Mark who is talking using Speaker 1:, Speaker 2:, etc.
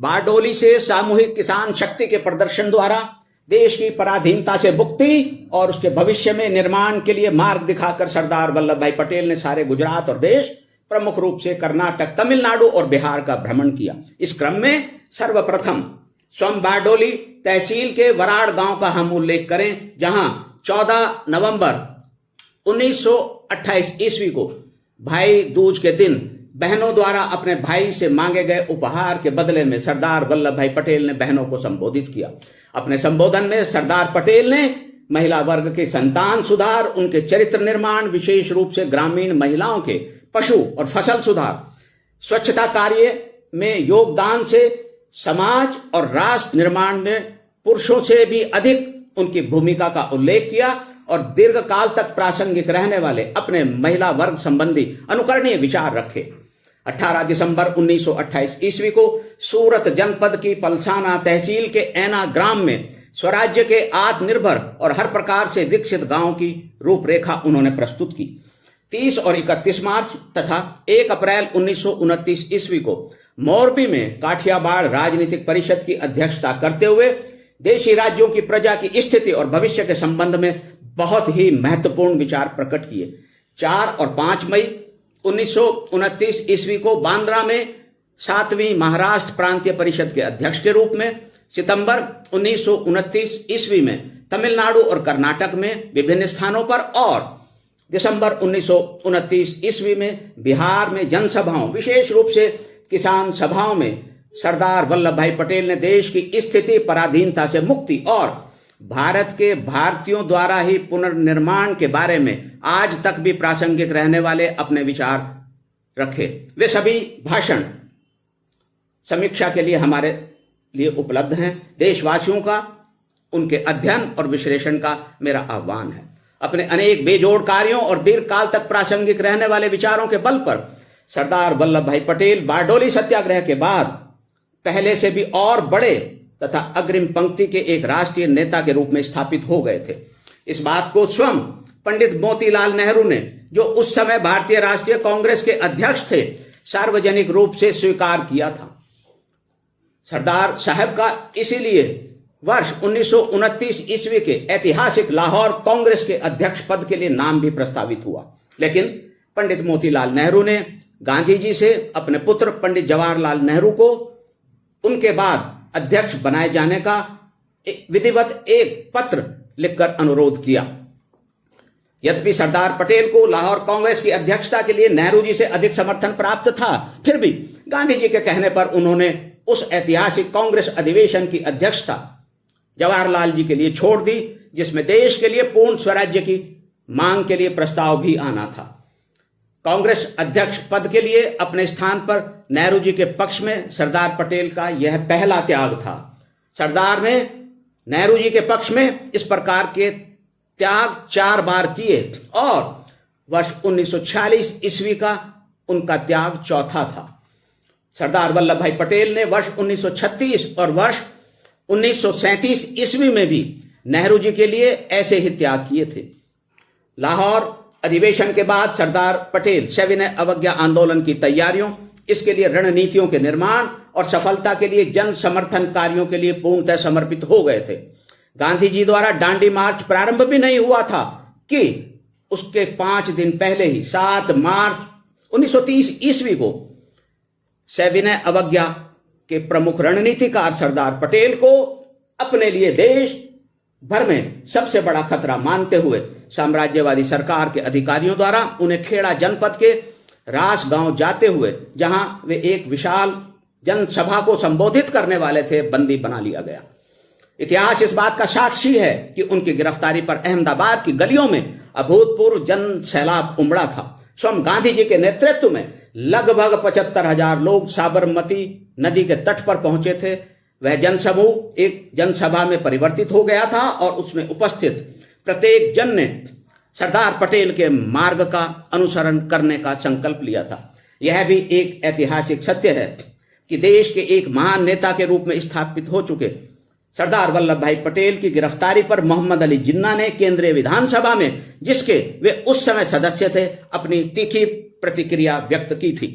Speaker 1: बारडोली से सामूहिक किसान शक्ति के प्रदर्शन द्वारा देश की पराधीनता से मुक्ति और उसके भविष्य में निर्माण के लिए मार्ग दिखाकर सरदार वल्लभ भाई पटेल ने सारे गुजरात और देश, प्रमुख रूप से कर्नाटक, तमिलनाडु और बिहार का भ्रमण किया। इस क्रम में सर्वप्रथम स्वयं बारडोली तहसील के वराड़ गांव का हम उल्लेख करें, जहां 14 नवंबर 1928 ईस्वी को भाई दूज के दिन बहनों द्वारा अपने भाई से मांगे गए उपहार के बदले में सरदार वल्लभ भाई पटेल ने बहनों को संबोधित किया। अपने संबोधन में सरदार पटेल ने महिला वर्ग के संतान सुधार, उनके चरित्र निर्माण, विशेष रूप से ग्रामीण महिलाओं के पशु और फसल सुधार, स्वच्छता कार्य में योगदान से समाज और राष्ट्र निर्माण में पुरुषों से भी अधिक उनकी भूमिका का उल्लेख किया और दीर्घकाल तक प्रासंगिक रहने वाले अपने महिला वर्ग संबंधी अनुकरणीय विचार रखे। 18 दिसंबर 1928 ईस्वी को सूरत जनपद की पलसाना तहसील के ऐना ग्राम में स्वराज्य के आत्मनिर्भर और हर प्रकार से विकसित गांव की रूपरेखा उन्होंने प्रस्तुत की। 30 और 31 मार्च तथा 1 अप्रैल 1929 ईस्वी को मोरबी में काठियावाड़ राजनीतिक परिषद की अध्यक्षता करते हुए देशी राज्यों की प्रजा की स्थिति और भविष्य के संबंध में बहुत ही महत्वपूर्ण विचार प्रकट किए। 4 और 5 मई 1929 ईस्वी को बांद्रा में 7वीं महाराष्ट्र प्रांतीय परिषद के अध्यक्ष के रूप में, सितंबर 1929 ईस्वी में तमिलनाडु और कर्नाटक में विभिन्न स्थानों पर और दिसंबर 1929 ईस्वी में बिहार में जनसभाओं, विशेष रूप से किसान सभाओं में सरदार वल्लभ भाई पटेल ने देश की स्थिति, पराधीनता से मुक्ति और भारत के भारतीयों द्वारा ही पुनर्निर्माण के बारे में आज तक भी प्रासंगिक रहने वाले अपने विचार रखे। वे सभी भाषण समीक्षा के लिए हमारे लिए उपलब्ध हैं। देशवासियों का उनके अध्ययन और विश्लेषण का मेरा आह्वान है। अपने अनेक बेजोड़ कार्यों और दीर्घकाल तक प्रासंगिक रहने वाले विचारों के बल पर सरदार वल्लभ भाई पटेल बारडोली सत्याग्रह के बाद पहले से भी और बड़े तथा अग्रिम पंक्ति के एक राष्ट्रीय नेता के रूप में स्थापित हो गए थे। इस बात को स्वयं पंडित मोतीलाल नेहरू ने, जो उस समय भारतीय राष्ट्रीय कांग्रेस के अध्यक्ष थे, सार्वजनिक रूप से स्वीकार किया था। सरदार साहब का इसीलिए वर्ष 1929 ईस्वी के ऐतिहासिक लाहौर कांग्रेस के अध्यक्ष पद के लिए नाम भी प्रस्तावित हुआ, लेकिन पंडित मोतीलाल नेहरू ने गांधी जी से अपने पुत्र पंडित जवाहरलाल नेहरू को उनके बाद अध्यक्ष बनाए जाने का विधिवत एक पत्र लिखकर अनुरोध किया। यद्यपि सरदार पटेल को लाहौर कांग्रेस की अध्यक्षता के लिए नेहरू जी से अधिक समर्थन प्राप्त था, फिर भी गांधी जी के कहने पर उन्होंने उस ऐतिहासिक कांग्रेस अधिवेशन की अध्यक्षता जवाहरलाल जी के लिए छोड़ दी, जिसमें देश के लिए पूर्ण स्वराज्य की मांग के लिए प्रस्ताव भी आना था। कांग्रेस अध्यक्ष पद के लिए अपने स्थान पर नेहरू जी के पक्ष में सरदार पटेल का यह पहला त्याग था। सरदार ने नेहरू जी के पक्ष में इस प्रकार के त्याग 4 बार किए और वर्ष 1946 ईस्वी का उनका त्याग चौथा था। सरदार वल्लभ भाई पटेल ने वर्ष 1936 और वर्ष 1937 ईस्वी में भी नेहरू जी के लिए ऐसे ही त्याग किए थे। लाहौर अधिवेशन के बाद सरदार पटेल सविनय अवज्ञा आंदोलन की तैयारियों, इसके लिए रणनीतियों के निर्माण और सफलता के लिए जन समर्थन कार्यों के लिए पूर्णतः समर्पित हो गए थे। गांधी जी द्वारा दांडी मार्च प्रारंभ भी नहीं हुआ था कि उसके 5 दिन पहले ही 7 मार्च 1930 ईस्वी को सविनय अवज्ञा के प्रमुख रणनीतिकार सरदार पटेल को अपने लिए देश भर में सबसे बड़ा खतरा मानते हुए साम्राज्यवादी सरकार के अधिकारियों द्वारा उन्हें खेड़ा जनपद के रास गांव जाते हुए, जहां वे एक विशाल जनसभा को संबोधित करने वाले थे, बंदी बना लिया गया। इतिहास इस बात का साक्षी है कि उनकी गिरफ्तारी पर अहमदाबाद की गलियों में अभूतपूर्व जन सैलाब उमड़ा था। स्वयं गांधी जी के नेतृत्व में लगभग 75,000 लोग साबरमती नदी के तट पर पहुंचे थे। वह जनसमूह एक जनसभा में परिवर्तित हो गया था और उसमें उपस्थित प्रत्येक जन ने सरदार पटेल के मार्ग का अनुसरण करने का संकल्प लिया था। यह भी एक ऐतिहासिक सत्य है कि देश के एक महान नेता के रूप में स्थापित हो चुके सरदार वल्लभ भाई पटेल की गिरफ्तारी पर मोहम्मद अली जिन्ना ने केंद्रीय विधानसभा में, जिसके वे उस समय सदस्य थे, अपनी तीखी प्रतिक्रिया व्यक्त की थी।